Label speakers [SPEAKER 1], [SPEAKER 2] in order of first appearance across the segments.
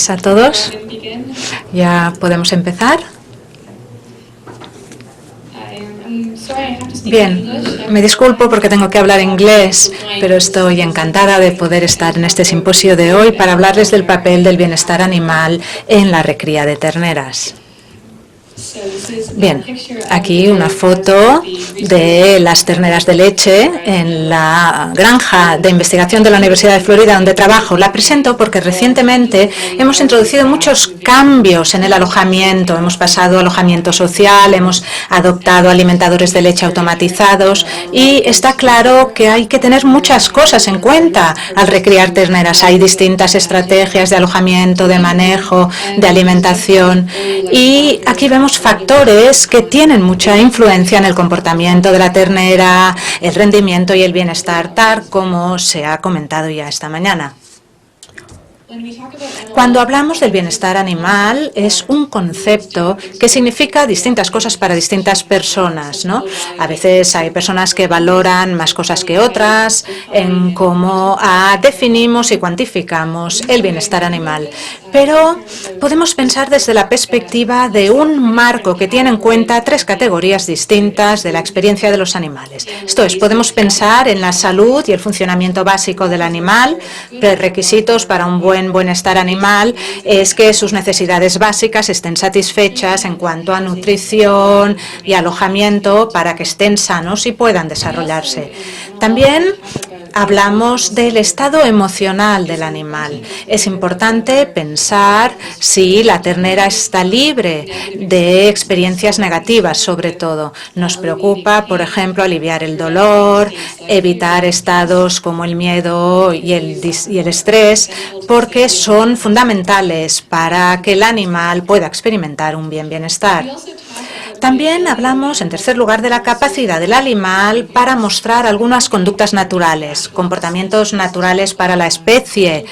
[SPEAKER 1] días a todos. Ya podemos empezar. Bien, me disculpo porque tengo que hablar inglés, pero estoy encantada de poder estar en este simposio de hoy para hablarles del papel del bienestar animal en la recría de terneras. Bien, aquí una foto de las terneras de leche en la granja de investigación de la Universidad de Florida donde trabajo. La presento porque recientemente hemos introducido muchos cambios en el alojamiento. Hemos pasado a alojamiento social, hemos adoptado alimentadores de leche automatizados y está claro que hay que tener muchas cosas en cuenta al recriar terneras. Hay distintas estrategias de alojamiento, de manejo, de alimentación y aquí vemos factores que tienen mucha influencia en el comportamiento de la ternera, el rendimiento y el bienestar, tal como se ha comentado ya esta mañana. Cuando hablamos del bienestar animal, es un concepto que significa distintas cosas para distintas personas, ¿no? A veces hay personas que valoran más cosas que otras en cómo definimos y cuantificamos el bienestar animal. Pero podemos pensar desde la perspectiva de un marco que tiene en cuenta tres categorías distintas de la experiencia de los animales. Esto es, podemos pensar en la salud y el funcionamiento básico del animal. Requisitos para un buen bienestar animal es que sus necesidades básicas estén satisfechas en cuanto a nutrición y alojamiento para que estén sanos y puedan desarrollarse. También hablamos del estado emocional del animal. Es importante pensar si la ternera está libre de experiencias negativas, sobre todo. Nos preocupa, por ejemplo, aliviar el dolor, evitar estados como el miedo y el estrés, porque son fundamentales para que el animal pueda experimentar un bienestar. También hablamos, en tercer lugar, de la capacidad del animal para mostrar algunas conductas naturales, comportamientos naturales para la especie,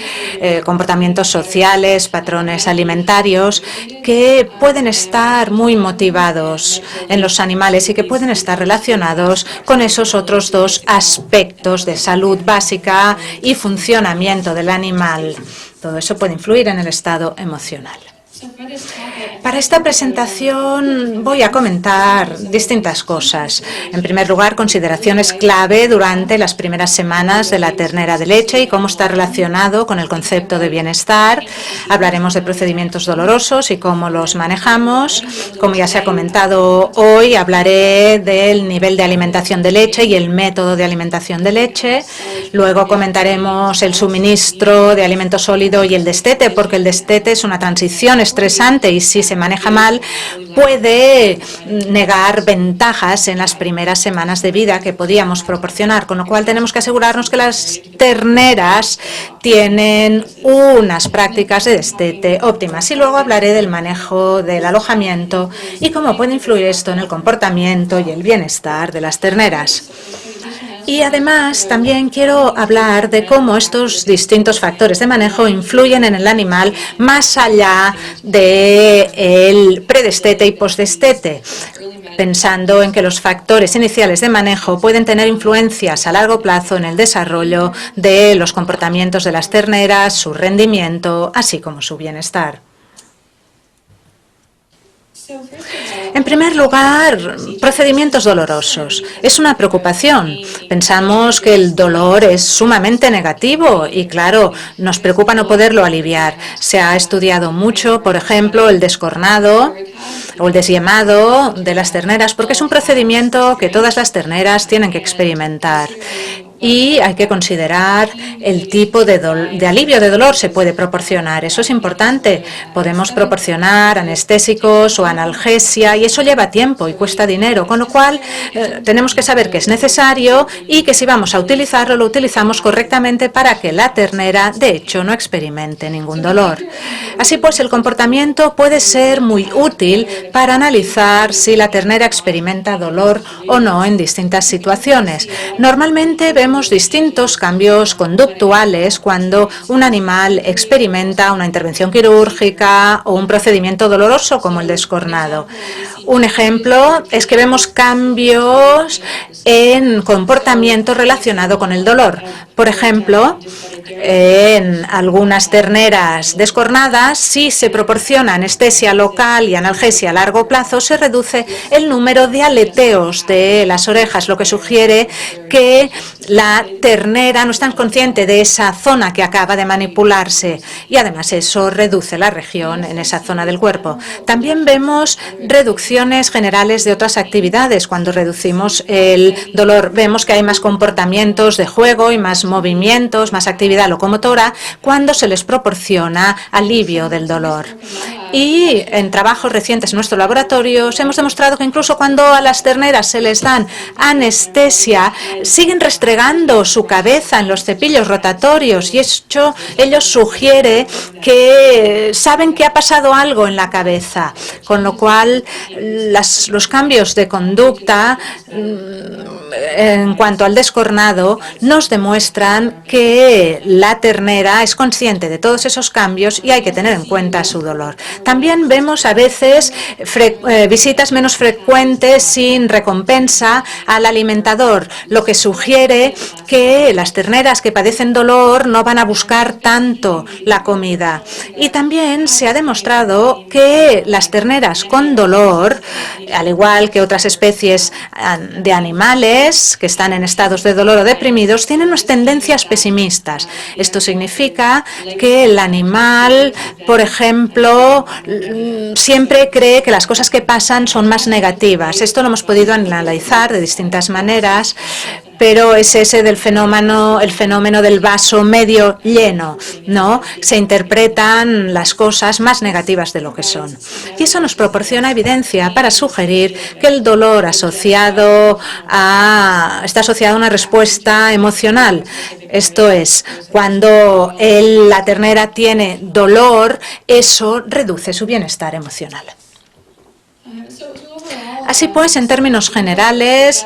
[SPEAKER 1] comportamientos sociales, patrones alimentarios, que pueden estar muy motivados en los animales y que pueden estar relacionados con esos otros dos aspectos de salud básica y funcionamiento del animal. Todo eso puede influir en el estado emocional. Para esta presentación voy a comentar distintas cosas. En primer lugar, consideraciones clave durante las primeras semanas de la ternera de leche y cómo está relacionado con el concepto de bienestar. Hablaremos de procedimientos dolorosos y cómo los manejamos. Como ya se ha comentado hoy, hablaré del nivel de alimentación de leche y el método de alimentación de leche. Luego comentaremos el suministro de alimento sólido y el destete, porque el destete es una transición estresante y si se maneja mal puede negar ventajas en las primeras semanas de vida que podíamos proporcionar, con lo cual tenemos que asegurarnos que las terneras tienen unas prácticas de destete óptimas. Y luego hablaré del manejo del alojamiento y cómo puede influir esto en el comportamiento y el bienestar de las terneras. Y además también quiero hablar de cómo estos distintos factores de manejo influyen en el animal más allá del predestete y postdestete, pensando en que los factores iniciales de manejo pueden tener influencias a largo plazo en el desarrollo de los comportamientos de las terneras, su rendimiento, así como su bienestar. En primer lugar, procedimientos dolorosos. Es una preocupación. Pensamos que el dolor es sumamente negativo y, claro, nos preocupa no poderlo aliviar. Se ha estudiado mucho, por ejemplo, el descornado o el desyemado de las terneras, porque es un procedimiento que todas las terneras tienen que experimentar. Y hay que considerar el tipo de alivio de dolor se puede proporcionar. Eso es importante. Podemos proporcionar anestésicos o analgesia y eso lleva tiempo y cuesta dinero, con lo cual tenemos que saber que es necesario y que si vamos a utilizarlo, lo utilizamos correctamente para que la ternera, de hecho, no experimente ningún dolor. Así pues, el comportamiento puede ser muy útil para analizar si la ternera experimenta dolor o no en distintas situaciones. Normalmente vemos distintos cambios conductuales cuando un animal experimenta una intervención quirúrgica o un procedimiento doloroso como el descornado. Un ejemplo es que vemos cambios en comportamiento relacionado con el dolor. Por ejemplo, En algunas terneras descornadas, si se proporciona anestesia local y analgesia a largo plazo, se reduce el número de aleteos de las orejas, lo que sugiere que la ternera no es tan consciente de esa zona que acaba de manipularse y además eso reduce la región en esa zona del cuerpo. También vemos reducciones generales de otras actividades. Cuando reducimos el dolor, vemos que hay más comportamientos de juego y más movimientos, más actividad locomotora cuando se les proporciona alivio del dolor. Y en trabajos recientes en nuestro laboratorio hemos demostrado que incluso cuando a las terneras se les dan anestesia, siguen restregando su cabeza en los cepillos rotatorios y esto ellos sugiere que saben que ha pasado algo en la cabeza, con lo cual los cambios de conducta en cuanto al descornado nos demuestran que la ternera es consciente de todos esos cambios y hay que tener en cuenta su dolor. También vemos a veces visitas menos frecuentes sin recompensa al alimentador, lo que sugiere que las terneras que padecen dolor no van a buscar tanto la comida. Y también se ha demostrado que las terneras con dolor, al igual que otras especies de animales que están en estados de dolor o deprimidos, tienen unas tendencias pesimistas. Esto significa que el animal, por ejemplo, siempre cree que las cosas que pasan son más negativas. Esto lo hemos podido analizar de distintas maneras, pero es ese del fenómeno, el fenómeno del vaso medio lleno, ¿no? Se interpretan las cosas más negativas de lo que son. Y eso nos proporciona evidencia para sugerir que el dolor está asociado a una respuesta emocional. Esto es, cuando la ternera tiene dolor, eso reduce su bienestar emocional. Así pues, en términos generales,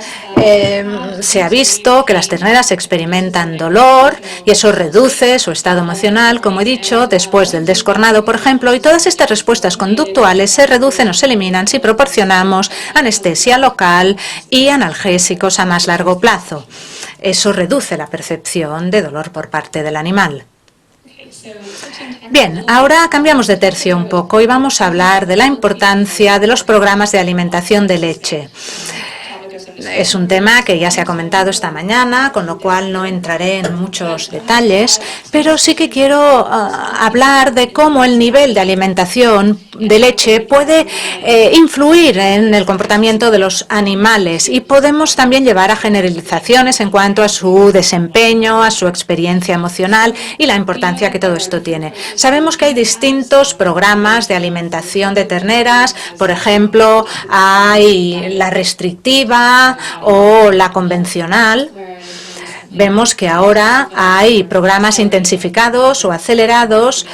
[SPEAKER 1] se ha visto que las terneras experimentan dolor y eso reduce su estado emocional, como he dicho, después del descornado, por ejemplo, y todas estas respuestas conductuales se reducen o se eliminan si proporcionamos anestesia local y analgésicos a más largo plazo. Eso reduce la percepción de dolor por parte del animal. Bien, ahora cambiamos de tercio un poco y vamos a hablar de la importancia de los programas de alimentación de leche. Es un tema que ya se ha comentado esta mañana, con lo cual no entraré en muchos detalles, pero sí que quiero hablar de cómo el nivel de alimentación de leche puede influir en el comportamiento de los animales y podemos también llevar a generalizaciones en cuanto a su desempeño, a su experiencia emocional y la importancia que todo esto tiene. Sabemos que hay distintos programas de alimentación de terneras, por ejemplo, hay la restrictiva o la convencional. Vemos que ahora hay programas intensificados o acelerados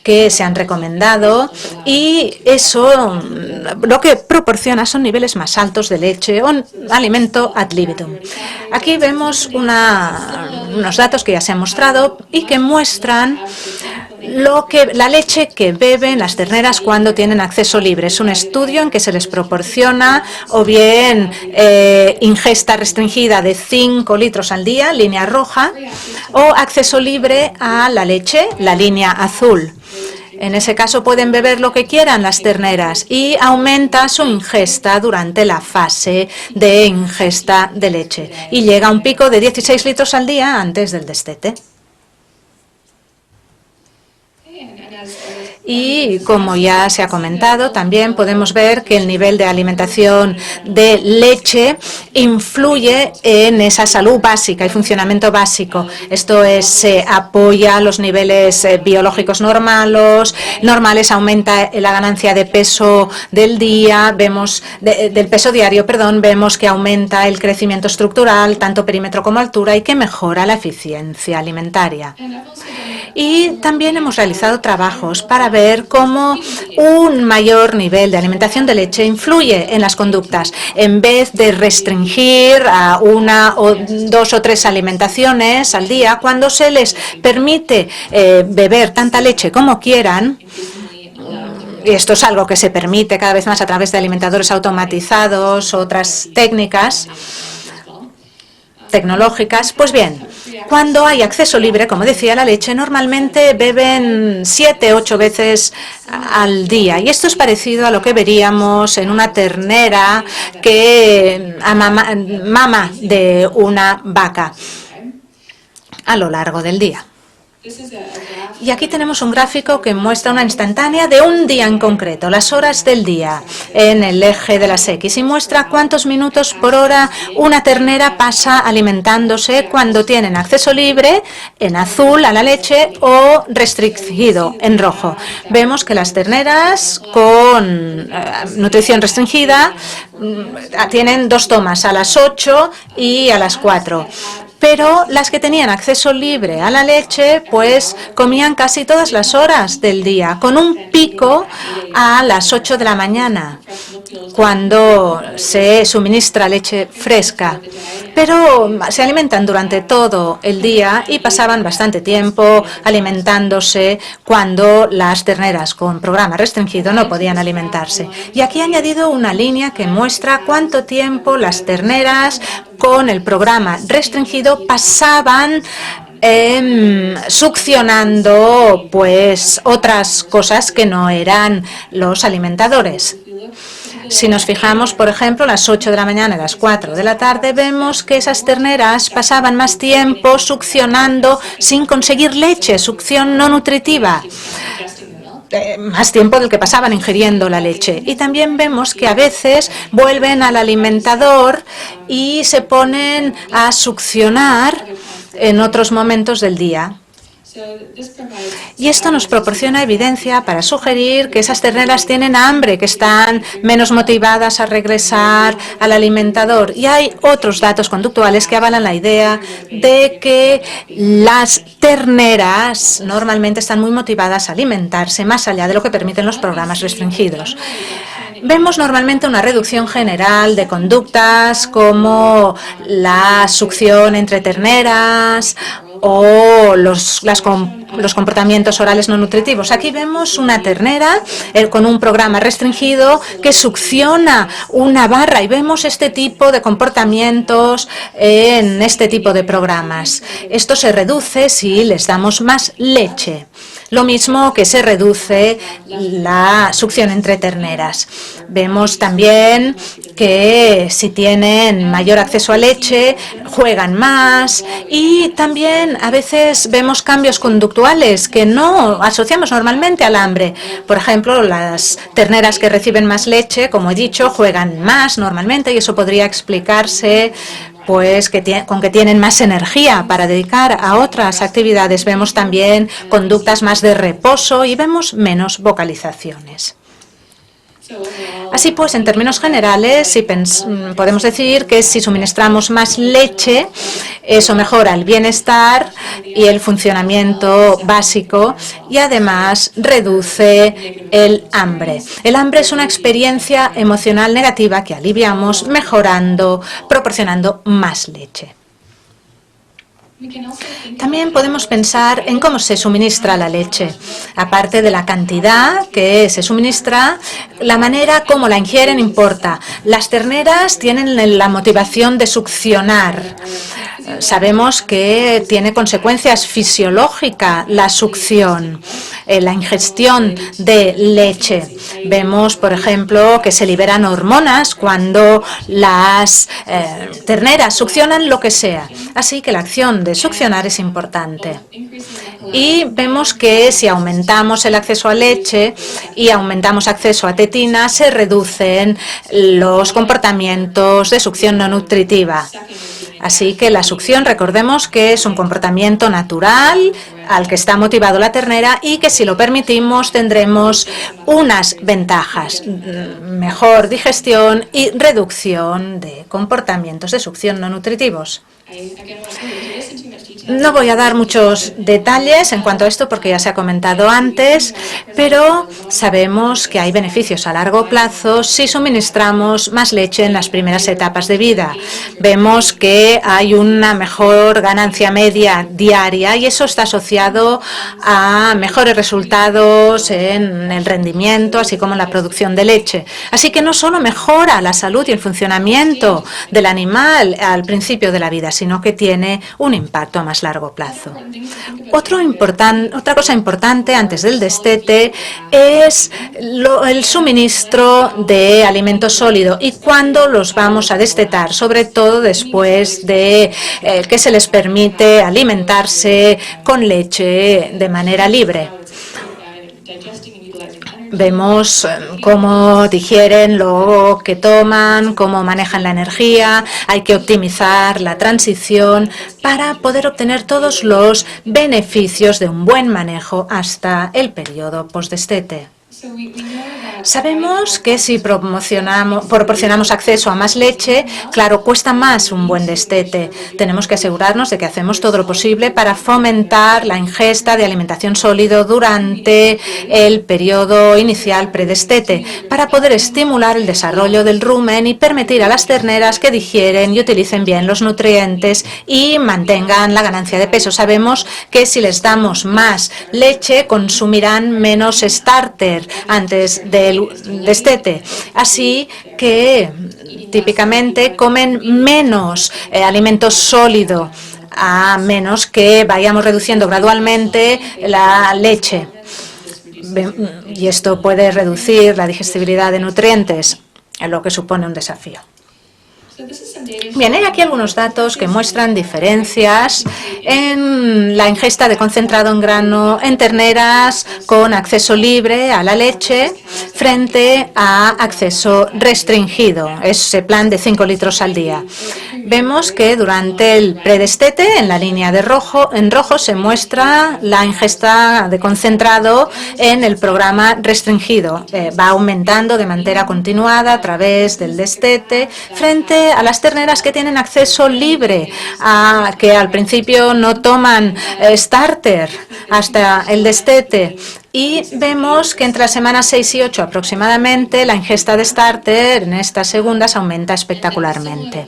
[SPEAKER 1] que se han recomendado y eso lo que proporciona son niveles más altos de leche o alimento ad libitum. Aquí vemos unos datos que ya se han mostrado y que muestran la leche que beben las terneras cuando tienen acceso libre. Es un estudio en que se les proporciona o bien ingesta restringida de 5 litros al día, línea roja, o acceso libre a la leche, la línea azul. En ese caso pueden beber lo que quieran las terneras y aumenta su ingesta durante la fase de ingesta de leche y llega a un pico de 16 litros al día antes del destete. Y como ya se ha comentado, también podemos ver que el nivel de alimentación de leche influye en esa salud básica y funcionamiento básico. Esto es, se apoya los niveles biológicos normales, aumenta la ganancia de peso del día, del peso diario, vemos que aumenta el crecimiento estructural, tanto perímetro como altura, y que mejora la eficiencia alimentaria. Y también hemos realizado trabajos para ver cómo un mayor nivel de alimentación de leche influye en las conductas. En vez de restringir a 1 o 2 o 3 alimentaciones al día, cuando se les permite beber tanta leche como quieran, y esto es algo que se permite cada vez más a través de alimentadores automatizados, otras técnicas, tecnológicas. Pues bien, cuando hay acceso libre, como decía, a la leche, normalmente beben 7, 8 veces al día. Y esto es parecido a lo que veríamos en una ternera que mama de una vaca a lo largo del día. Y aquí tenemos un gráfico que muestra una instantánea de un día en concreto, las horas del día en el eje de las X, y muestra cuántos minutos por hora una ternera pasa alimentándose cuando tienen acceso libre en azul a la leche o restringido en rojo. Vemos que las terneras con nutrición restringida tienen 2 tomas, a las 8 y a las 4. Pero las que tenían acceso libre a la leche, pues comían casi todas las horas del día, con un pico a las 8 de la mañana, cuando se suministra leche fresca. Pero se alimentan durante todo el día y pasaban bastante tiempo alimentándose cuando las terneras con programa restringido no podían alimentarse. Y aquí he añadido una línea que muestra cuánto tiempo las terneras con el programa restringido pasaban succionando pues otras cosas que no eran los alimentadores. Si nos fijamos, por ejemplo, a las 8 de la mañana y a las 4 de la tarde, vemos que esas terneras pasaban más tiempo succionando sin conseguir leche, succión no nutritiva. Más tiempo del que pasaban ingiriendo la leche. Y también vemos que a veces vuelven al alimentador y se ponen a succionar en otros momentos del día. Y esto nos proporciona evidencia para sugerir que esas terneras tienen hambre, que están menos motivadas a regresar al alimentador. Y hay otros datos conductuales que avalan la idea de que las terneras normalmente están muy motivadas a alimentarse más allá de lo que permiten los programas restringidos. Vemos normalmente una reducción general de conductas como la succión entre terneras o los comportamientos orales no nutritivos. Aquí vemos una ternera con un programa restringido que succiona una barra y vemos este tipo de comportamientos en este tipo de programas. Esto se reduce si les damos más leche. Lo mismo que se reduce la succión entre terneras. Vemos también que si tienen mayor acceso a leche, juegan más, y también a veces vemos cambios conductuales que no asociamos normalmente al hambre. Por ejemplo, las terneras que reciben más leche, como he dicho, juegan más normalmente, y eso podría explicarse pues con que tienen más energía para dedicar a otras actividades. Vemos también conductas más de reposo y vemos menos vocalizaciones. Así pues, en términos generales, podemos decir que si suministramos más leche, eso mejora el bienestar y el funcionamiento básico, y además reduce el hambre. El hambre es una experiencia emocional negativa que aliviamos proporcionando más leche. También podemos pensar en cómo se suministra la leche. Aparte de la cantidad que se suministra, la manera como la ingieren importa. Las terneras tienen la motivación de succionar. Sabemos que tiene consecuencias fisiológicas la succión, la ingestión de leche. Vemos, por ejemplo, que se liberan hormonas cuando las terneras succionan lo que sea. Así que la acción de succionar es importante. Y vemos que si aumentamos el acceso a leche y aumentamos acceso a tetina, se reducen los comportamientos de succión no nutritiva. Así que la succión, recordemos que es un comportamiento natural al que está motivado la ternera y que si lo permitimos tendremos unas ventajas: mejor digestión y reducción de comportamientos de succión no nutritivos. No voy a dar muchos detalles en cuanto a esto porque ya se ha comentado antes, pero sabemos que hay beneficios a largo plazo si suministramos más leche en las primeras etapas de vida. Vemos que hay una mejor ganancia media diaria y eso está asociado a mejores resultados en el rendimiento, así como en la producción de leche. Así que no solo mejora la salud y el funcionamiento del animal al principio de la vida, sino que tiene un impacto a más largo plazo. Otra cosa importante antes del destete es el suministro de alimento sólido y cuándo los vamos a destetar, sobre todo después de que se les permite alimentarse con leche de manera libre. Vemos cómo digieren lo que toman, cómo manejan la energía. Hay que optimizar la transición para poder obtener todos los beneficios de un buen manejo hasta el periodo postdestete. Sabemos que si proporcionamos acceso a más leche, claro, cuesta más un buen destete. Tenemos que asegurarnos de que hacemos todo lo posible para fomentar la ingesta de alimentación sólido durante el periodo inicial predestete, para poder estimular el desarrollo del rumen y permitir a las terneras que digieren y utilicen bien los nutrientes y mantengan la ganancia de peso. Sabemos que si les damos más leche, consumirán menos starter antes del destete. Así que típicamente comen menos alimento sólido, a menos que vayamos reduciendo gradualmente la leche. Y esto puede reducir la digestibilidad de nutrientes, lo que supone un desafío. Bien, hay aquí algunos datos que muestran diferencias en la ingesta de concentrado en grano en terneras con acceso libre a la leche frente a acceso restringido, ese plan de 5 litros al día. Vemos que durante el predestete, en la línea de en rojo, se muestra la ingesta de concentrado en el programa restringido. Va aumentando de manera continuada a través del destete frente a las terneras que tienen acceso libre, que al principio no toman starter hasta el destete. Y vemos que entre las semanas 6 y 8 aproximadamente la ingesta de starter en estas segundas aumenta espectacularmente.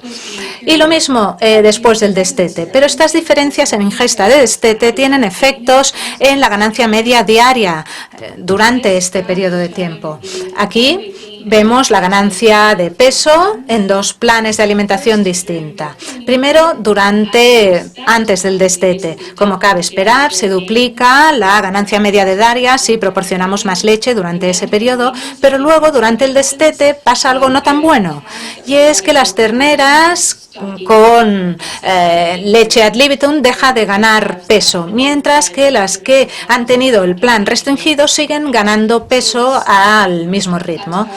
[SPEAKER 1] Y lo mismo después del destete. Pero estas diferencias en ingesta de destete tienen efectos en la ganancia media diaria durante este periodo de tiempo. Aquí vemos la ganancia de peso en dos planes de alimentación distinta. Primero, antes del destete. Como cabe esperar, se duplica la ganancia media de diaria si proporcionamos más leche durante ese periodo, pero luego, durante el destete, pasa algo no tan bueno. Y es que las terneras con leche ad libitum deja de ganar peso, mientras que las que han tenido el plan restringido siguen ganando peso al mismo ritmo.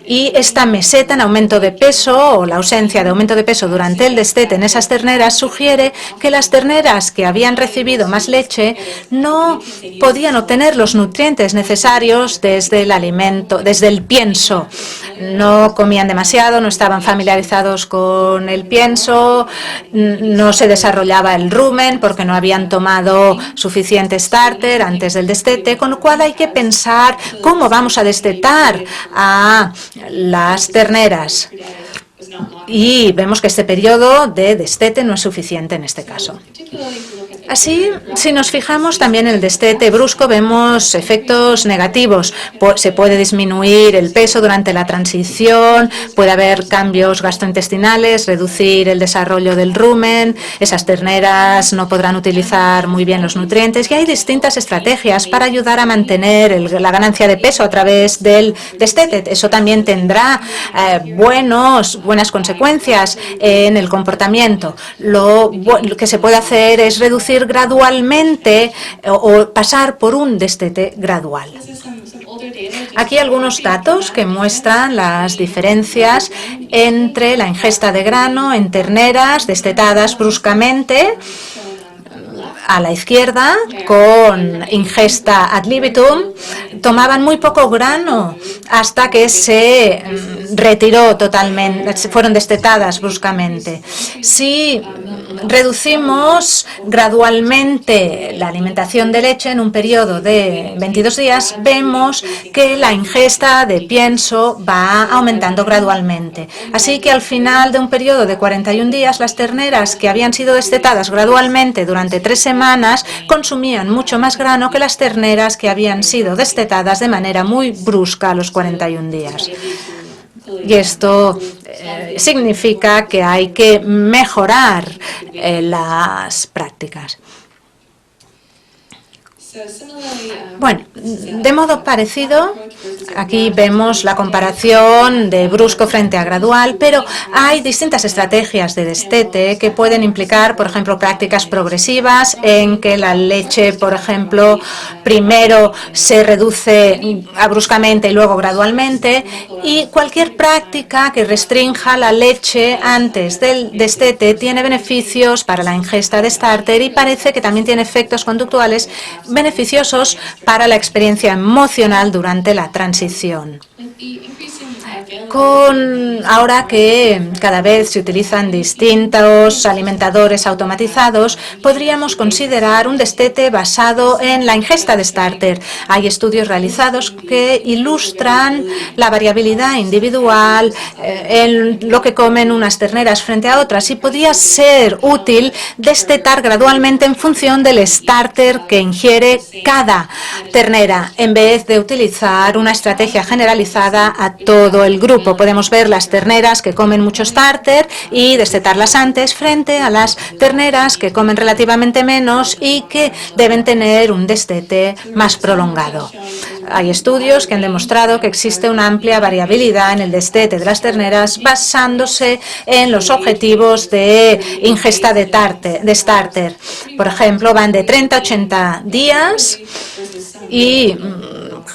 [SPEAKER 1] Y esta meseta en aumento de peso o la ausencia de aumento de peso durante el destete en esas terneras sugiere que las terneras que habían recibido más leche no podían obtener los nutrientes necesarios desde el pienso. No comían demasiado, no estaban familiarizados con el pienso, no se desarrollaba el rumen porque no habían tomado suficiente starter antes del destete, con lo cual hay que pensar cómo vamos a destetar a las terneras. Y vemos que este periodo de destete no es suficiente en este caso. Así, si nos fijamos también en el destete brusco, vemos efectos negativos. Se puede disminuir el peso durante la transición, puede haber cambios gastrointestinales, reducir el desarrollo del rumen, esas terneras no podrán utilizar muy bien los nutrientes y hay distintas estrategias para ayudar a mantener la ganancia de peso a través del destete. Eso también tendrá buenas consecuencias en el comportamiento. Lo que se puede hacer es reducir gradualmente o pasar por un destete gradual. Aquí algunos datos que muestran las diferencias entre la ingesta de grano en terneras destetadas bruscamente a la izquierda, con ingesta ad libitum, tomaban muy poco grano hasta que se retiró totalmente, fueron destetadas bruscamente. Si reducimos gradualmente la alimentación de leche en un periodo de 22 días, vemos que la ingesta de pienso va aumentando gradualmente. Así que al final de un periodo de 41 días, las terneras que habían sido destetadas gradualmente durante 3 semanas consumían mucho más grano que las terneras que habían sido destetadas de manera muy brusca a los 41 días. Y esto significa que hay que mejorar las prácticas. Bueno, de modo parecido, aquí vemos la comparación de brusco frente a gradual, pero hay distintas estrategias de destete que pueden implicar, por ejemplo, prácticas progresivas en que la leche, por ejemplo, primero se reduce bruscamente y luego gradualmente, y cualquier práctica que restrinja la leche antes del destete tiene beneficios para la ingesta de starter y parece que también tiene efectos conductuales beneficiosos para la experiencia emocional durante la transición. Ahora que cada vez se utilizan distintos alimentadores automatizados, podríamos considerar un destete basado en la ingesta de starter. Hay estudios realizados que ilustran la variabilidad individual en lo que comen unas terneras frente a otras y podría ser útil destetar gradualmente en función del starter que ingiere cada ternera, en vez de utilizar una estrategia generalizada a todo el grupo. Podemos ver las terneras que comen mucho starter y destetarlas antes frente a las terneras que comen relativamente menos y que deben tener un destete más prolongado. Hay estudios que han demostrado que existe una amplia variabilidad en el destete de las terneras basándose en los objetivos de ingesta de starter. Por ejemplo, van de 30 a 80 días y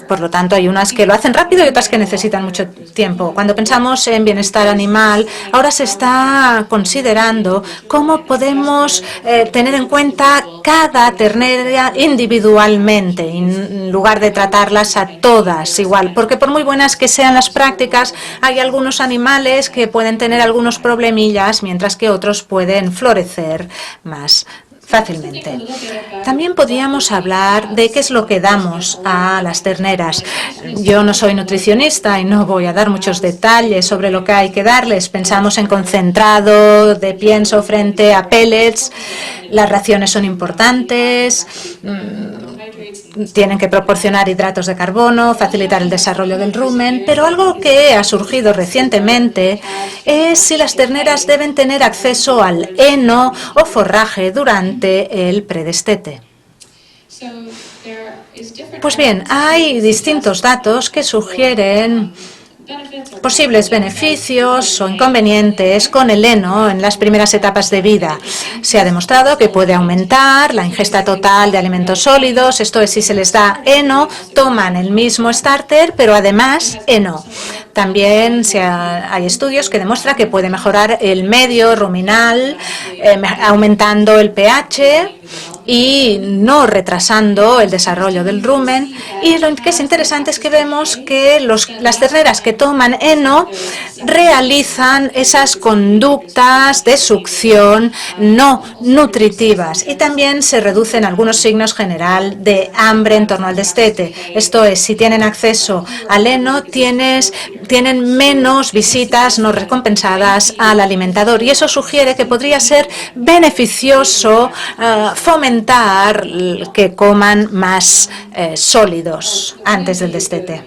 [SPEAKER 1] por lo tanto, hay unas que lo hacen rápido y otras que necesitan mucho tiempo. Cuando pensamos en bienestar animal, ahora se está considerando cómo podemos tener en cuenta cada ternera individualmente, en lugar de tratarlas a todas igual. Porque por muy buenas que sean las prácticas, hay algunos animales que pueden tener algunos problemillas, mientras que otros pueden florecer más fácilmente. También podríamos hablar de qué es lo que damos a las terneras. Yo no soy nutricionista y no voy a dar muchos detalles sobre lo que hay que darles. Pensamos en concentrado de pienso frente a pellets. Las raciones son importantes. Tienen que proporcionar hidratos de carbono, facilitar el desarrollo del rumen, pero algo que ha surgido recientemente es si las terneras deben tener acceso al heno o forraje durante el predestete. Pues bien, hay distintos datos que sugieren posibles beneficios o inconvenientes con el heno en las primeras etapas de vida. Se ha demostrado que puede aumentar la ingesta total de alimentos sólidos, esto es, si se les da heno, toman el mismo starter, pero además heno. También hay estudios que demuestran que puede mejorar el medio ruminal, aumentando el pH y no retrasando el desarrollo del rumen. Y lo que es interesante es que vemos que las terneras que toman heno realizan esas conductas de succión no nutritivas y también se reducen algunos signos general de hambre en torno al destete. Esto es, si tienen acceso al heno, tienen menos visitas no recompensadas al alimentador y eso sugiere que podría ser beneficioso fomentar que coman más sólidos antes del destete.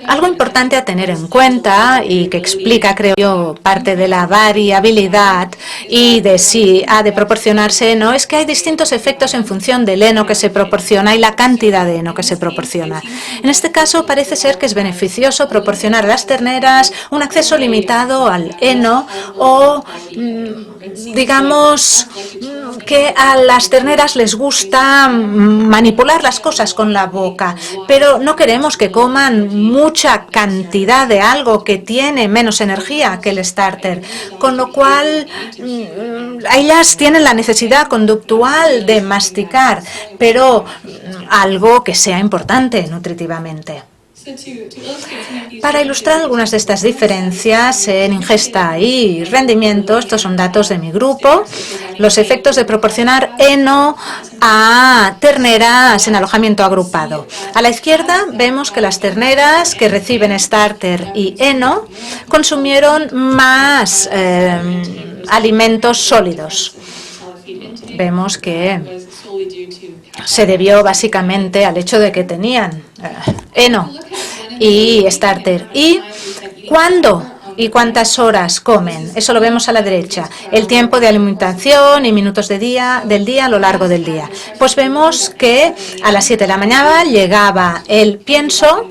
[SPEAKER 1] Algo importante a tener en cuenta y que explica, creo yo, parte de la variabilidad y de si ha de proporcionarse heno es que hay distintos efectos en función del heno que se proporciona y la cantidad de heno que se proporciona. En este caso parece ser que es beneficioso proporcionar a las terneras un acceso limitado al heno o digamos que a las terneras les gusta manipular las cosas con la boca, pero no queremos que coman mucha cantidad de algo que tiene menos energía que el starter, con lo cual ellas tienen la necesidad conductual de masticar, pero algo que sea importante nutritivamente. Para ilustrar algunas de estas diferencias en ingesta y rendimiento, estos son datos de mi grupo, los efectos de proporcionar heno a terneras en alojamiento agrupado. A la izquierda vemos que las terneras que reciben starter y heno consumieron más alimentos sólidos. Vemos que se debió básicamente al hecho de que tenían heno y starter. ¿Y cuándo y cuántas horas comen? Eso lo vemos a la derecha. El tiempo de alimentación y minutos del día a lo largo del día. Pues vemos que a las 7 de la mañana llegaba el pienso,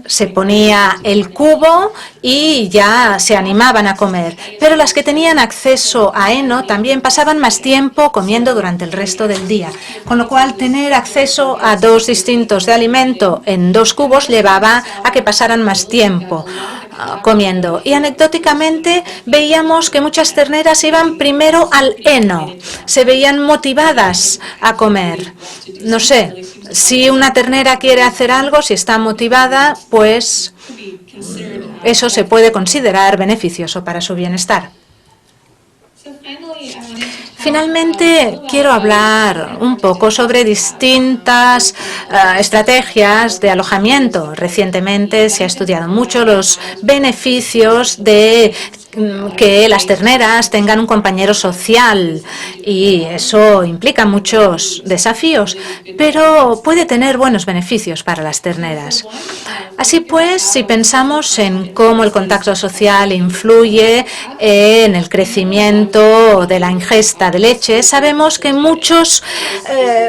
[SPEAKER 1] se ponía el cubo y ya se animaban a comer. Pero las que tenían acceso a heno también pasaban más tiempo comiendo durante el resto del día. Con lo cual, tener acceso a dos distintos de alimento en 2 cubos llevaba a que pasaran más tiempo comiendo. Y anecdóticamente veíamos que muchas terneras iban primero al heno, se veían motivadas a comer. No sé, si una ternera quiere hacer algo, si está motivada, pues eso se puede considerar beneficioso para su bienestar. Finalmente, quiero hablar un poco sobre distintas estrategias de alojamiento. Recientemente se ha estudiado mucho los beneficios de que las terneras tengan un compañero social y eso implica muchos desafíos, pero puede tener buenos beneficios para las terneras. Así pues, si pensamos en cómo el contacto social influye en el crecimiento de la ingesta de leche, sabemos que muchos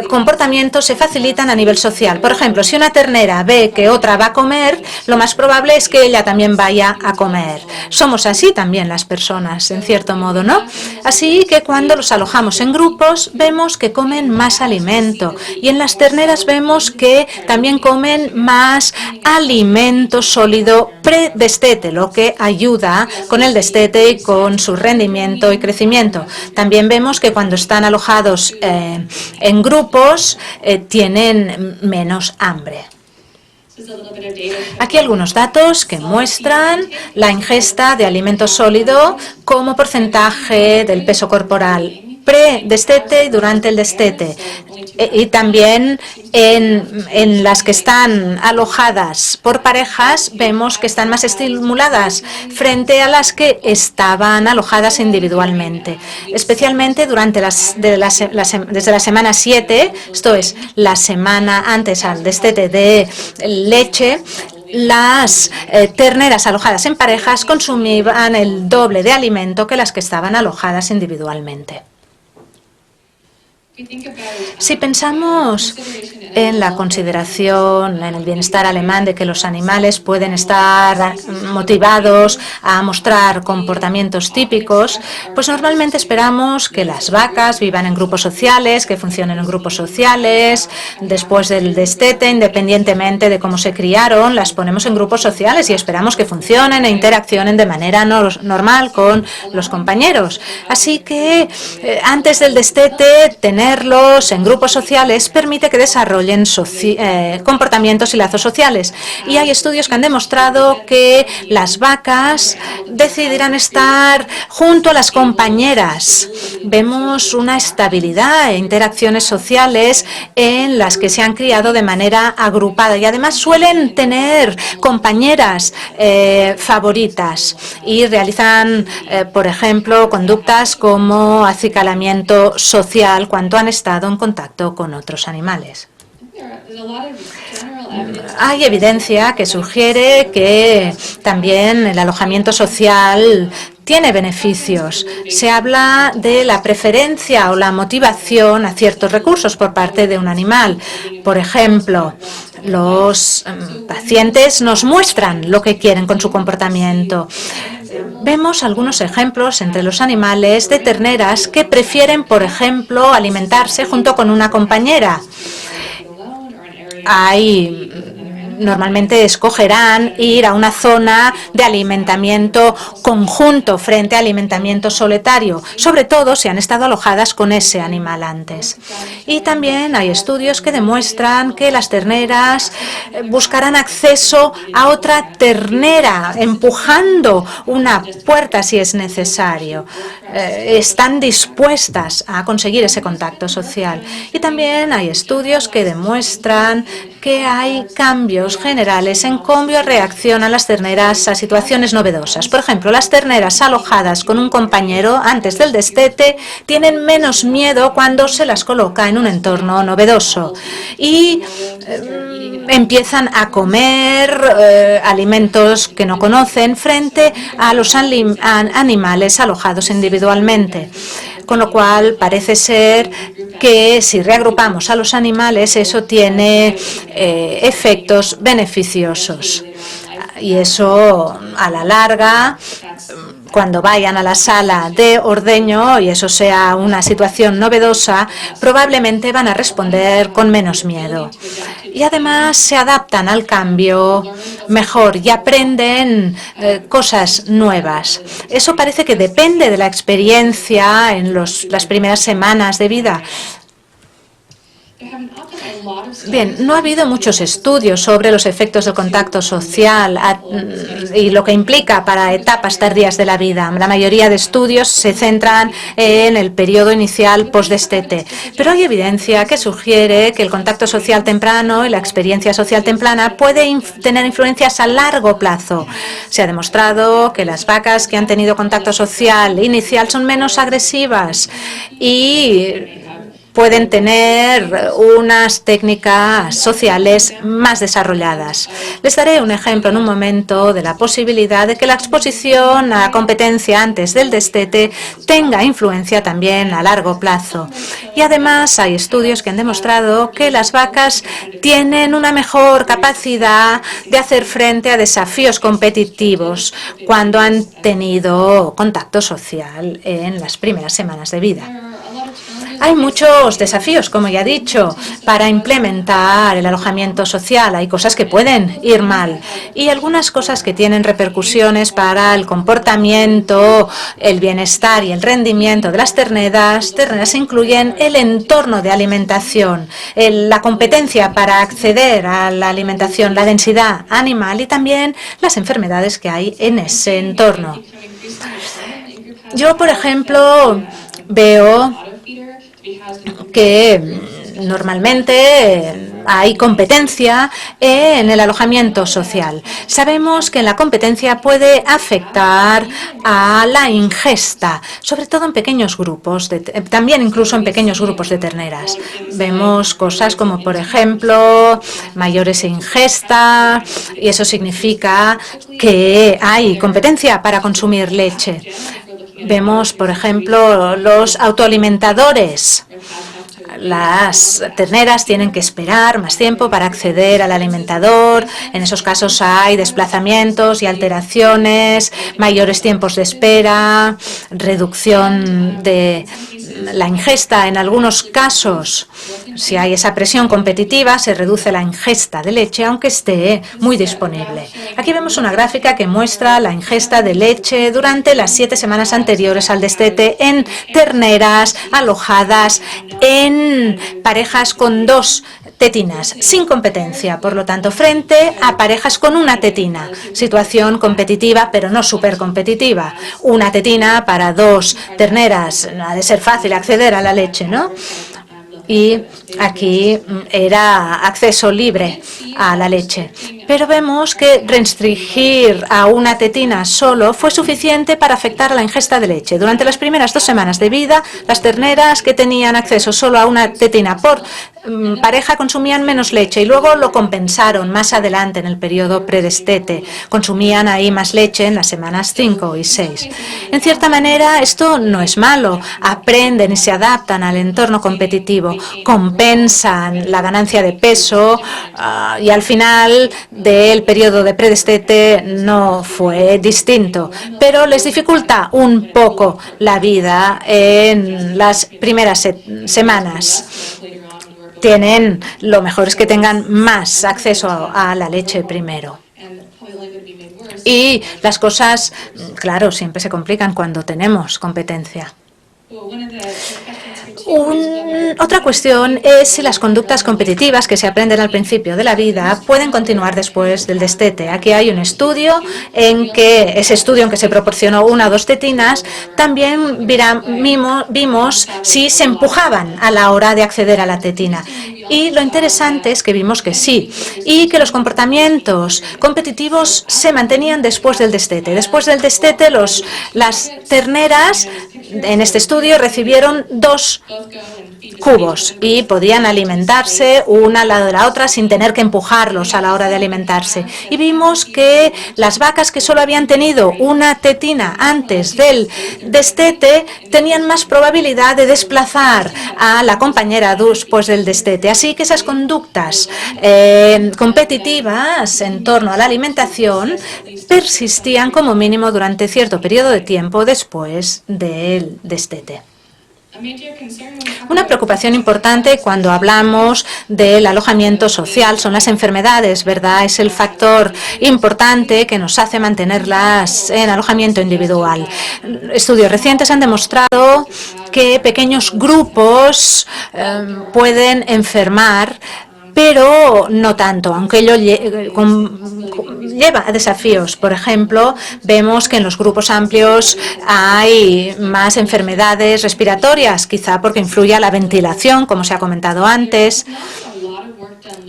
[SPEAKER 1] comportamientos se facilitan a nivel social. Por ejemplo, si una ternera ve que otra va a comer, lo más probable es que ella también vaya a comer. Somos así también las personas, en cierto modo, ¿no? Así que cuando los alojamos en grupos, vemos que comen más alimento. Y en las terneras vemos que también comen más alimento sólido predestete, lo que ayuda con el destete y con su rendimiento y crecimiento. También vemos que cuando están alojados en grupos, tienen menos hambre. Aquí algunos datos que muestran la ingesta de alimento sólido como porcentaje del peso corporal pre-destete y durante el destete. Y también en las que están alojadas por parejas vemos que están más estimuladas frente a las que estaban alojadas individualmente. Especialmente durante desde la semana 7, esto es, la semana antes al destete de leche, las terneras alojadas en parejas consumían el doble de alimento que las que estaban alojadas individualmente. Si pensamos en la consideración, en el bienestar alemán de que los animales pueden estar motivados a mostrar comportamientos típicos, pues normalmente esperamos que las vacas vivan en grupos sociales, que funcionen en grupos sociales. Después del destete, independientemente de cómo se criaron, las ponemos en grupos sociales y esperamos que funcionen e interaccionen de manera normal con los compañeros. Así que antes del destete, tenerlos en grupos sociales permite que desarrollen comportamientos y lazos sociales. Y hay estudios que han demostrado que las vacas decidirán estar junto a las compañeras. Vemos una estabilidad e interacciones sociales en las que se han criado de manera agrupada y además suelen tener compañeras favoritas y realizan, por ejemplo, conductas como acicalamiento social cuando han estado en contacto con otros animales. Hay evidencia que sugiere que también el alojamiento social tiene beneficios. Se habla de la preferencia o la motivación a ciertos recursos por parte de un animal. Por ejemplo, los pacientes nos muestran lo que quieren con su comportamiento. Vemos algunos ejemplos entre los animales de terneras que prefieren, por ejemplo, alimentarse junto con una compañera. Hay normalmente escogerán ir a una zona de alimentamiento conjunto frente a alimentamiento solitario, sobre todo si han estado alojadas con ese animal antes. Y también hay estudios que demuestran que las terneras buscarán acceso a otra ternera, empujando una puerta si es necesario. Están dispuestas a conseguir ese contacto social. Y también hay estudios que demuestran que hay cambios generales en cómo reaccionan las terneras a situaciones novedosas. Por ejemplo, las terneras alojadas con un compañero antes del destete tienen menos miedo cuando se las coloca en un entorno novedoso y empiezan a comer alimentos que no conocen frente a los animales alojados individualmente. Con lo cual parece ser que si reagrupamos a los animales eso tiene efectos beneficiosos. Y eso a la larga, cuando vayan a la sala de ordeño y eso sea una situación novedosa, probablemente van a responder con menos miedo. Y además se adaptan al cambio mejor y aprenden cosas nuevas. Eso parece que depende de la experiencia en las primeras semanas de vida. Bien, no ha habido muchos estudios sobre los efectos del contacto social y lo que implica para etapas tardías de la vida. La mayoría de estudios se centran en el periodo inicial post-destete, pero hay evidencia que sugiere que el contacto social temprano y la experiencia social temprana puede tener influencias a largo plazo. Se ha demostrado que las vacas que han tenido contacto social inicial son menos agresivas y pueden tener unas técnicas sociales más desarrolladas. Les daré un ejemplo en un momento de la posibilidad de que la exposición a competencia antes del destete tenga influencia también a largo plazo. Y además hay estudios que han demostrado que las vacas tienen una mejor capacidad de hacer frente a desafíos competitivos cuando han tenido contacto social en las primeras semanas de vida. Hay muchos desafíos, como ya he dicho, para implementar el alojamiento social. Hay cosas que pueden ir mal y algunas cosas que tienen repercusiones para el comportamiento, el bienestar y el rendimiento de las terneras. Terneras incluyen el entorno de alimentación, la competencia para acceder a la alimentación, la densidad animal y también las enfermedades que hay en ese entorno. Yo, por ejemplo, veo que normalmente hay competencia en el alojamiento social. Sabemos que la competencia puede afectar a la ingesta, sobre todo en pequeños grupos, también incluso en pequeños grupos de terneras. Vemos cosas como, por ejemplo, mayores ingesta, y eso significa que hay competencia para consumir leche. Vemos, por ejemplo, los autoalimentadores. Las terneras tienen que esperar más tiempo para acceder al alimentador. En esos casos hay desplazamientos y alteraciones, mayores tiempos de espera, reducción de la ingesta. En algunos casos, si hay esa presión competitiva, se reduce la ingesta de leche, aunque esté muy disponible. Aquí vemos una gráfica que muestra la ingesta de leche durante las 7 semanas anteriores al destete en terneras alojadas en parejas con 2 tetinas, sin competencia, por lo tanto, frente a parejas con una tetina. Situación competitiva, pero no súper competitiva. Una tetina para 2 terneras. No ha de ser fácil acceder a la leche, ¿no? Y aquí era acceso libre a la leche. Pero vemos que restringir a una tetina solo fue suficiente para afectar a la ingesta de leche. Durante las primeras 2 semanas de vida, las terneras que tenían acceso solo a una tetina por pareja consumían menos leche y luego lo compensaron más adelante en el periodo predestete. Consumían ahí más leche en las semanas 5 y 6. En cierta manera, esto no es malo. Aprenden y se adaptan al entorno competitivo, compensan la ganancia de peso y al final del periodo de predestete no fue distinto, pero les dificulta un poco la vida en las primeras semanas. tienen, lo mejor es que tengan más acceso a la leche primero. Y las cosas, claro, siempre se complican cuando tenemos competencia. Otra cuestión es si las conductas competitivas que se aprenden al principio de la vida pueden continuar después del destete. Aquí hay un estudio en que se proporcionó 1 o 2 tetinas, también vimos si se empujaban a la hora de acceder a la tetina. Y lo interesante es que vimos que sí, y que los comportamientos competitivos se mantenían después del destete. Después del destete, las terneras en este estudio recibieron 2 cubos y podían alimentarse una al lado de la otra sin tener que empujarlos a la hora de alimentarse. Y vimos que las vacas que solo habían tenido una tetina antes del destete tenían más probabilidad de desplazar a la compañera después del destete. Así que esas conductas competitivas en torno a la alimentación persistían como mínimo durante cierto periodo de tiempo después del destete. Una preocupación importante cuando hablamos del alojamiento social son las enfermedades, ¿verdad? Es el factor importante que nos hace mantenerlas en alojamiento individual. Estudios recientes han demostrado que pequeños grupos pueden enfermar, pero no tanto, aunque ello lleva a desafíos. Por ejemplo, vemos que en los grupos amplios hay más enfermedades respiratorias, quizá porque influye la ventilación, como se ha comentado antes.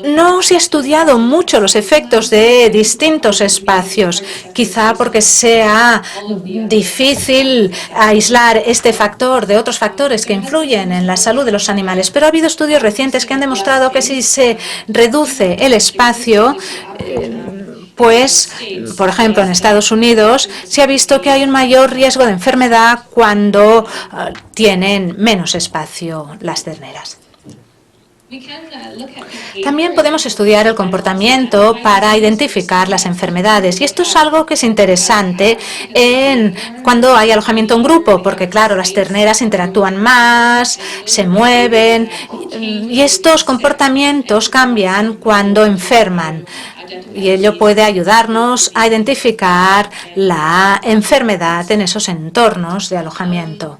[SPEAKER 1] No se ha estudiado mucho los efectos de distintos espacios, quizá porque sea difícil aislar este factor de otros factores que influyen en la salud de los animales, pero ha habido estudios recientes que han demostrado que si se reduce el espacio, pues, por ejemplo, en Estados Unidos se ha visto que hay un mayor riesgo de enfermedad cuando tienen menos espacio las terneras. También podemos estudiar el comportamiento para identificar las enfermedades, y esto es algo que es interesante cuando hay alojamiento en grupo, porque claro, las terneras interactúan más, se mueven, y estos comportamientos cambian cuando enferman. Y ello puede ayudarnos a identificar la enfermedad en esos entornos de alojamiento.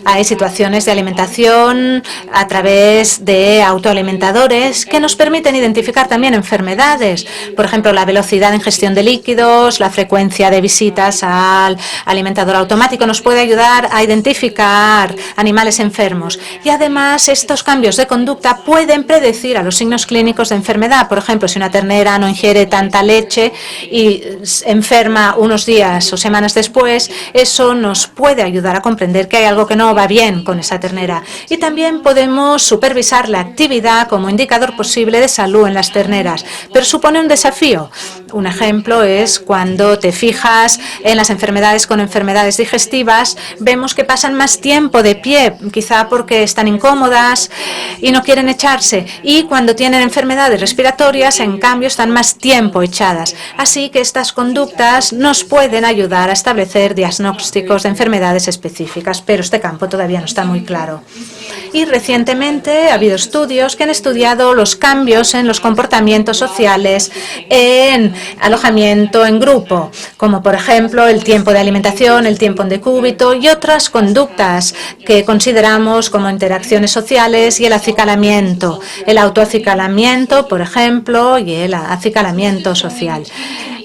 [SPEAKER 1] Hay situaciones de alimentación a través de autoalimentadores que nos permiten identificar también enfermedades. Por ejemplo, la velocidad de ingestión de líquidos, la frecuencia de visitas al alimentador automático nos puede ayudar a identificar animales enfermos. Y además, estos cambios de conducta pueden predecir a los signos clínicos de enfermedad. Por ejemplo, si una ternera no ingiere tanta leche y enferma unos días o semanas después, eso nos puede ayudar a comprender que hay algo que no va bien con esa ternera. Y también podemos supervisar la actividad como indicador posible de salud en las terneras, pero supone un desafío. Un ejemplo es cuando te fijas en las enfermedades con enfermedades digestivas, vemos que pasan más tiempo de pie, quizá porque están incómodas y no quieren echarse, y cuando tienen enfermedades respiratorias, en cambio, están más tiempo echadas. Así que estas conductas nos pueden ayudar a establecer diagnósticos de enfermedades específicas, pero este campo todavía no está muy claro. Y recientemente ha habido estudios que han estudiado los cambios en los comportamientos sociales en alojamiento en grupo, como por ejemplo el tiempo de alimentación, el tiempo en decúbito y otras conductas que consideramos como interacciones sociales y el acicalamiento, el autoacicalamiento, por ejemplo, y el acicalamiento social.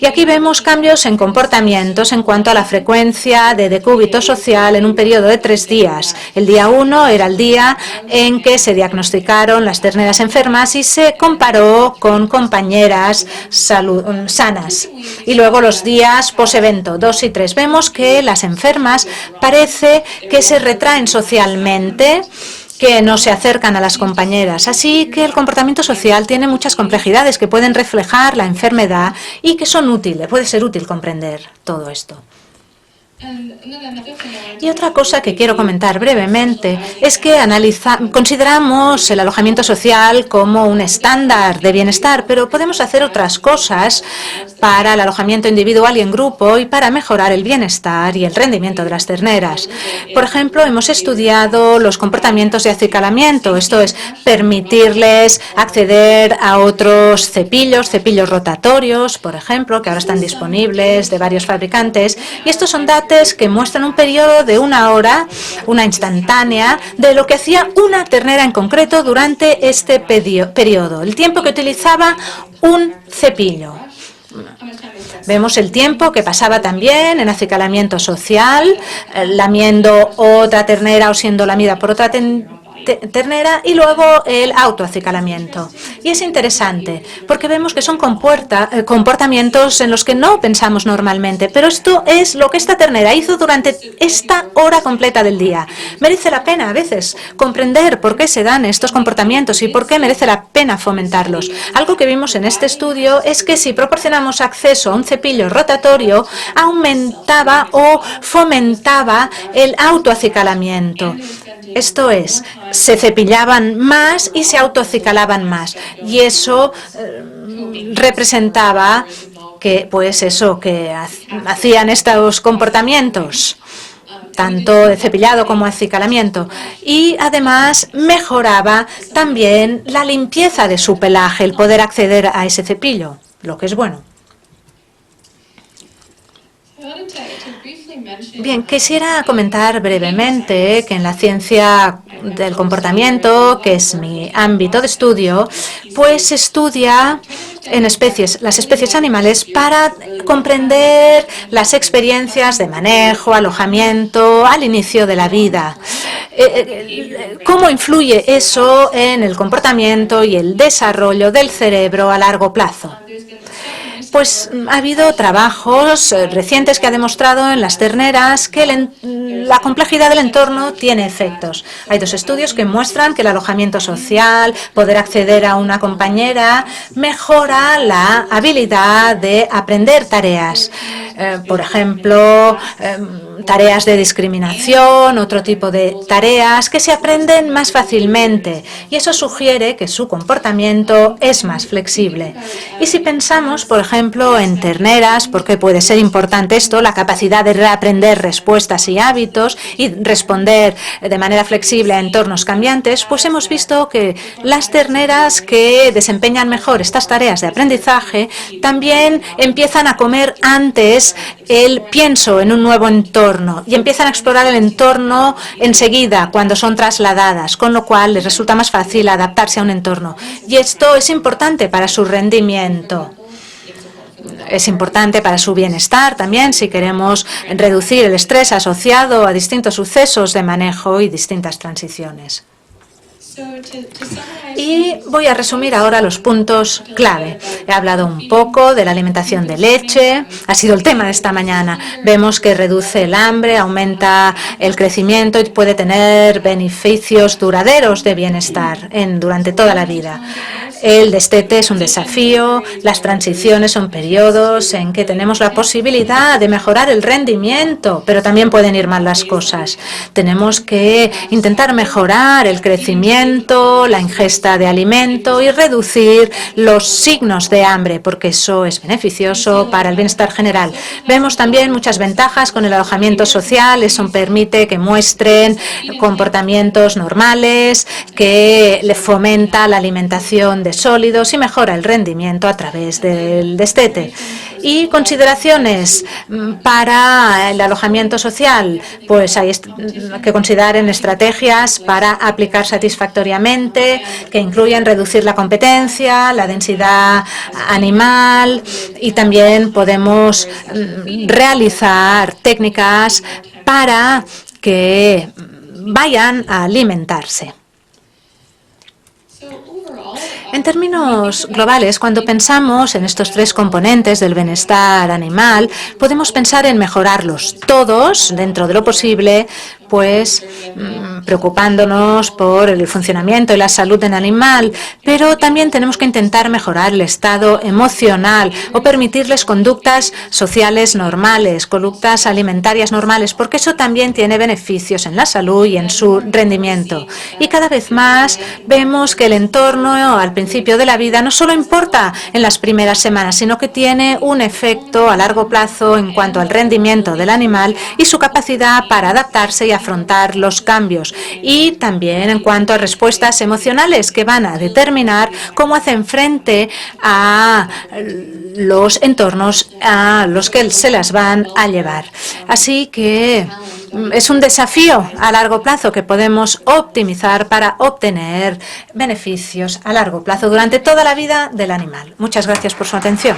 [SPEAKER 1] Y aquí vemos cambios en comportamientos en cuanto a la frecuencia de decúbito social en un periodo de 3 días. El día 1 era el día en que se diagnosticaron las terneras enfermas y se comparó con compañeras sanas. Y luego los días post-evento, 2 y 3. Vemos que las enfermas parece que se retraen socialmente, que no se acercan a las compañeras. Así que el comportamiento social tiene muchas complejidades que pueden reflejar la enfermedad y que son útiles. Puede ser útil comprender todo esto. Y otra cosa que quiero comentar brevemente es que consideramos el alojamiento social como un estándar de bienestar, pero podemos hacer otras cosas para el alojamiento individual y en grupo y para mejorar el bienestar y el rendimiento de las terneras. Por ejemplo, hemos estudiado los comportamientos de acicalamiento, esto es, permitirles acceder a otros cepillos rotatorios, por ejemplo, que ahora están disponibles de varios fabricantes. Y estos son datos que muestran un periodo de 1 hora, una instantánea, de lo que hacía una ternera en concreto durante este periodo, el tiempo que utilizaba un cepillo. Vemos el tiempo que pasaba también en acicalamiento social, lamiendo otra ternera o siendo lamida por otra ternera, y luego el autoacicalamiento. Y es interesante porque vemos que son comportamientos en los que no pensamos normalmente, pero esto es lo que esta ternera hizo durante esta hora completa del día. Merece la pena a veces comprender por qué se dan estos comportamientos y por qué merece la pena fomentarlos. Algo que vimos en este estudio es que si proporcionamos acceso a un cepillo rotatorio, aumentaba o fomentaba el autoacicalamiento. Esto es, se cepillaban más y se autoacicalaban más. Y eso representaba que, pues eso, que hacían estos comportamientos, tanto de cepillado como acicalamiento. Y además mejoraba también la limpieza de su pelaje, el poder acceder a ese cepillo, lo que es bueno. Bien, quisiera comentar brevemente que en la ciencia del comportamiento, que es mi ámbito de estudio, pues se estudia en las especies animales para comprender las experiencias de manejo, alojamiento al inicio de la vida. ¿Cómo influye eso en el comportamiento y el desarrollo del cerebro a largo plazo? Pues ha habido trabajos recientes que ha demostrado en las terneras que la complejidad del entorno tiene efectos. Hay 2 estudios que muestran que el alojamiento social, poder acceder a una compañera, mejora la habilidad de aprender tareas. Por ejemplo, tareas de discriminación, otro tipo de tareas que se aprenden más fácilmente. Y eso sugiere que su comportamiento es más flexible. Y si pensamos, por ejemplo, en terneras, porque puede ser importante esto, la capacidad de reaprender respuestas y hábitos y responder de manera flexible a entornos cambiantes, pues hemos visto que las terneras que desempeñan mejor estas tareas de aprendizaje también empiezan a comer antes el pienso en un nuevo entorno y empiezan a explorar el entorno enseguida cuando son trasladadas, con lo cual les resulta más fácil adaptarse a un entorno. Y esto es importante para su rendimiento. Es importante para su bienestar también si queremos reducir el estrés asociado a distintos sucesos de manejo y distintas transiciones. Y voy a resumir ahora los puntos clave. He hablado un poco de la alimentación de leche, ha sido el tema de esta mañana. Vemos que reduce el hambre, aumenta el crecimiento y puede tener beneficios duraderos de bienestar durante toda la vida. El destete es un desafío, las transiciones son periodos en que tenemos la posibilidad de mejorar el rendimiento, pero también pueden ir mal las cosas. Tenemos que intentar mejorar el crecimiento, la ingesta de alimento y reducir los signos de hambre, porque eso es beneficioso para el bienestar general. Vemos también muchas ventajas con el alojamiento social, eso permite que muestren comportamientos normales, que le fomenta la alimentación de sólidos y mejora el rendimiento a través del destete. Y consideraciones para el alojamiento social, pues hay que considerar en estrategias para aplicar satisfactoriamente, que incluyen reducir la competencia, la densidad animal, y también podemos realizar técnicas para que vayan a alimentarse. En términos globales, cuando pensamos en estos 3 componentes del bienestar animal, podemos pensar en mejorarlos todos dentro de lo posible pues preocupándonos por el funcionamiento y la salud del animal, pero también tenemos que intentar mejorar el estado emocional o permitirles conductas sociales normales, conductas alimentarias normales, porque eso también tiene beneficios en la salud y en su rendimiento. Y cada vez más vemos que el entorno al principio de la vida no solo importa en las primeras semanas, sino que tiene un efecto a largo plazo en cuanto al rendimiento del animal y su capacidad para adaptarse y afrontar los cambios, y también en cuanto a respuestas emocionales que van a determinar cómo hacen frente a los entornos a los que se las van a llevar. Así que es un desafío a largo plazo que podemos optimizar para obtener beneficios a largo plazo durante toda la vida del animal. Muchas gracias por su atención.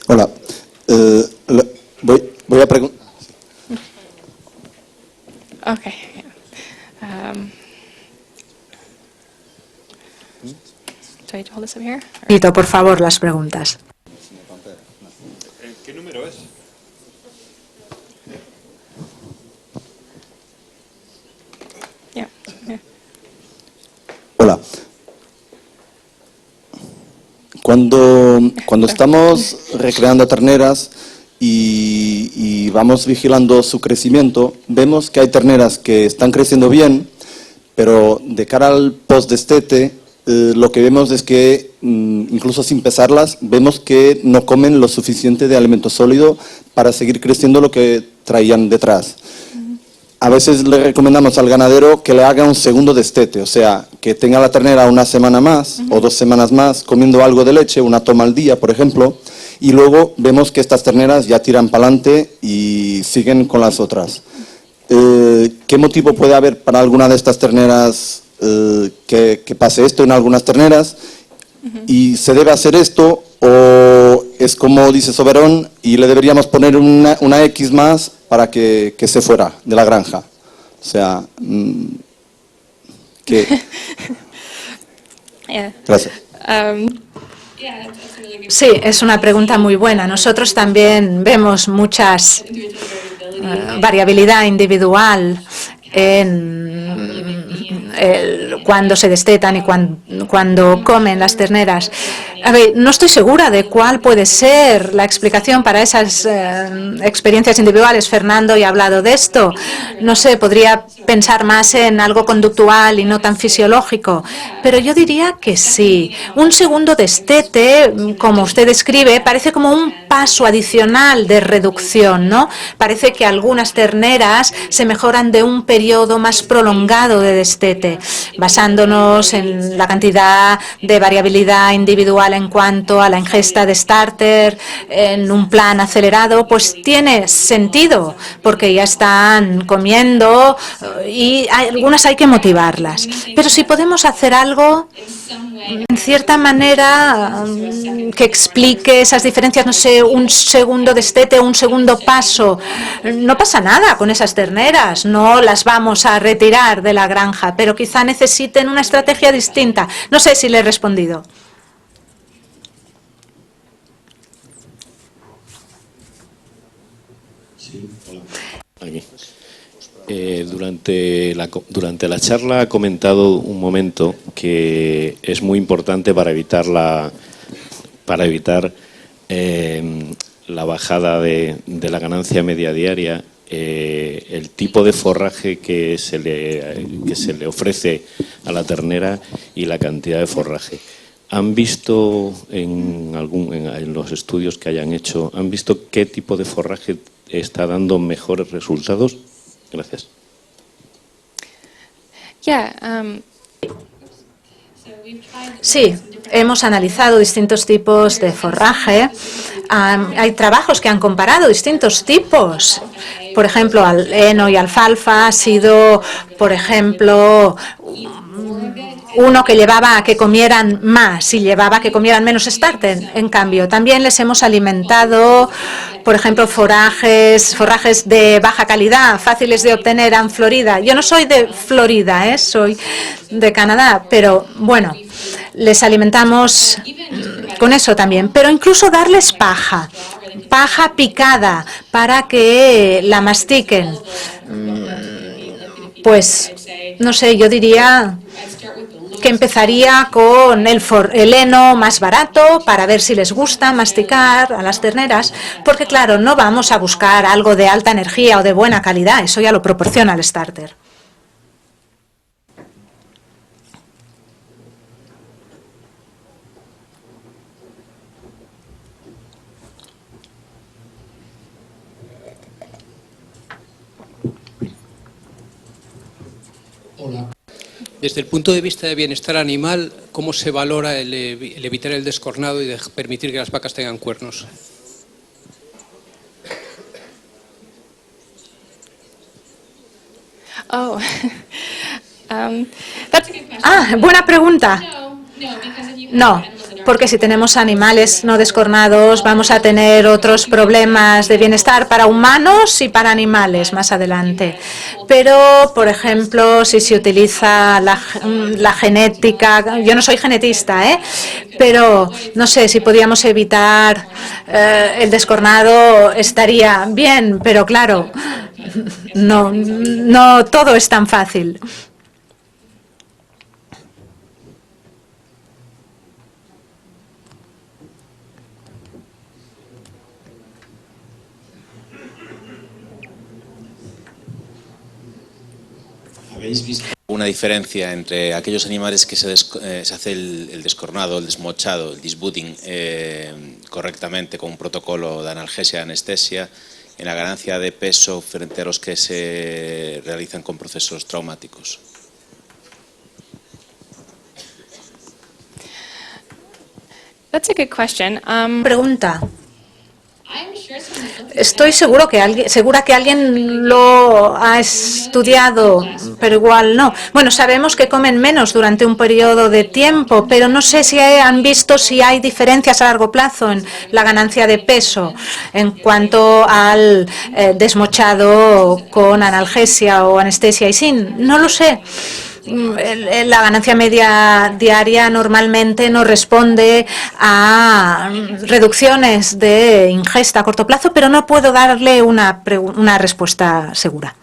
[SPEAKER 2] Hola. Voy a preguntar.
[SPEAKER 3] Okay. Do I hold this up here?
[SPEAKER 1] Tito, por favor, las preguntas.
[SPEAKER 4] ¿Qué número es?
[SPEAKER 3] Yeah.
[SPEAKER 2] Hola. Cuando estamos recreando terneras y vamos vigilando su crecimiento, vemos que hay terneras que están creciendo bien, pero de cara al post-destete, lo que vemos es que, incluso sin pesarlas, vemos que no comen lo suficiente de alimento sólido para seguir creciendo lo que traían detrás. A veces le recomendamos al ganadero que le haga un segundo destete, o sea, que tenga la ternera una semana más o 2 semanas más comiendo algo de leche, una toma al día, por ejemplo, y luego vemos que estas terneras ya tiran para adelante y siguen con las otras. ¿Qué motivo puede haber para alguna de estas terneras que pase esto en algunas terneras? ¿Y se debe hacer esto o es como dice Soberón y le deberíamos poner una X más para que se fuera de la granja? O sea, ¿qué?
[SPEAKER 3] Yeah.
[SPEAKER 2] Gracias.
[SPEAKER 1] Sí, es una pregunta muy buena. Nosotros también vemos muchas variabilidad individual en cuando se destetan y cuando comen las terneras. A ver, no estoy segura de cuál puede ser la explicación para esas experiencias individuales. Fernando ya ha hablado de esto. No sé, podría pensar más en algo conductual y no tan fisiológico, pero yo diría que sí. Un segundo destete, como usted describe, parece como un paso adicional de reducción, ¿no? Parece que algunas terneras se mejoran de un periodo más prolongado de destete, basándonos en la cantidad de variabilidad individual en cuanto a la ingesta de starter en un plan acelerado, pues tiene sentido, porque ya están comiendo y algunas hay que motivarlas. Pero si podemos hacer algo, en cierta manera, que explique esas diferencias, no sé, un segundo destete, un segundo paso, no pasa nada con esas terneras, no las vamos a retirar de la granja, pero quizá necesiten una estrategia distinta. No sé si le he respondido.
[SPEAKER 4] Aquí. Durante la charla ha comentado un momento que es muy importante para evitar la bajada de la ganancia media diaria, el tipo de forraje que se le ofrece a la ternera y la cantidad de forraje. ¿Han visto en los estudios que hayan hecho, han visto qué tipo de forraje está dando mejores resultados? Gracias.
[SPEAKER 1] Sí, hemos analizado distintos tipos de forraje. Hay trabajos que han comparado distintos tipos. Por ejemplo, heno y alfalfa ha sido, por ejemplo, uno que llevaba a que comieran más y llevaba a que comieran menos starter. En cambio, también les hemos alimentado, por ejemplo, forrajes de baja calidad, fáciles de obtener en Florida. Yo no soy de Florida, soy de Canadá, pero bueno, les alimentamos con eso también. Pero incluso darles paja picada para que la mastiquen. Pues, no sé, yo diría que empezaría con el heno más barato para ver si les gusta masticar a las terneras, porque claro, no vamos a buscar algo de alta energía o de buena calidad, eso ya lo proporciona el starter.
[SPEAKER 5] Hola. Desde el punto de vista de bienestar animal, ¿cómo se valora el evitar el descornado y permitir que las vacas tengan cuernos?
[SPEAKER 3] Oh, that's a good question.
[SPEAKER 1] Buena pregunta. No, porque si tenemos animales no descornados vamos a tener otros problemas de bienestar para humanos y para animales más adelante. Pero, por ejemplo, si se utiliza la genética, yo no soy genetista, pero no sé, si podíamos evitar el descornado estaría bien, pero claro, no todo es tan fácil.
[SPEAKER 6] ¿Habéis visto una diferencia entre aquellos animales que se hace el descornado, el desmochado, el disbudding correctamente con un protocolo de analgesia y anestesia en la ganancia de peso frente a los que se realizan con procesos traumáticos?
[SPEAKER 3] That's a good question.
[SPEAKER 1] Pregunta. Estoy segura que alguien lo ha estudiado, pero igual no. Bueno, sabemos que comen menos durante un periodo de tiempo, pero no sé si han visto si hay diferencias a largo plazo en la ganancia de peso en cuanto al desmochado con analgesia o anestesia y sin. No lo sé. La ganancia media diaria normalmente no responde a reducciones de ingesta a corto plazo, pero no puedo darle una respuesta segura.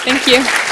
[SPEAKER 3] Thank you.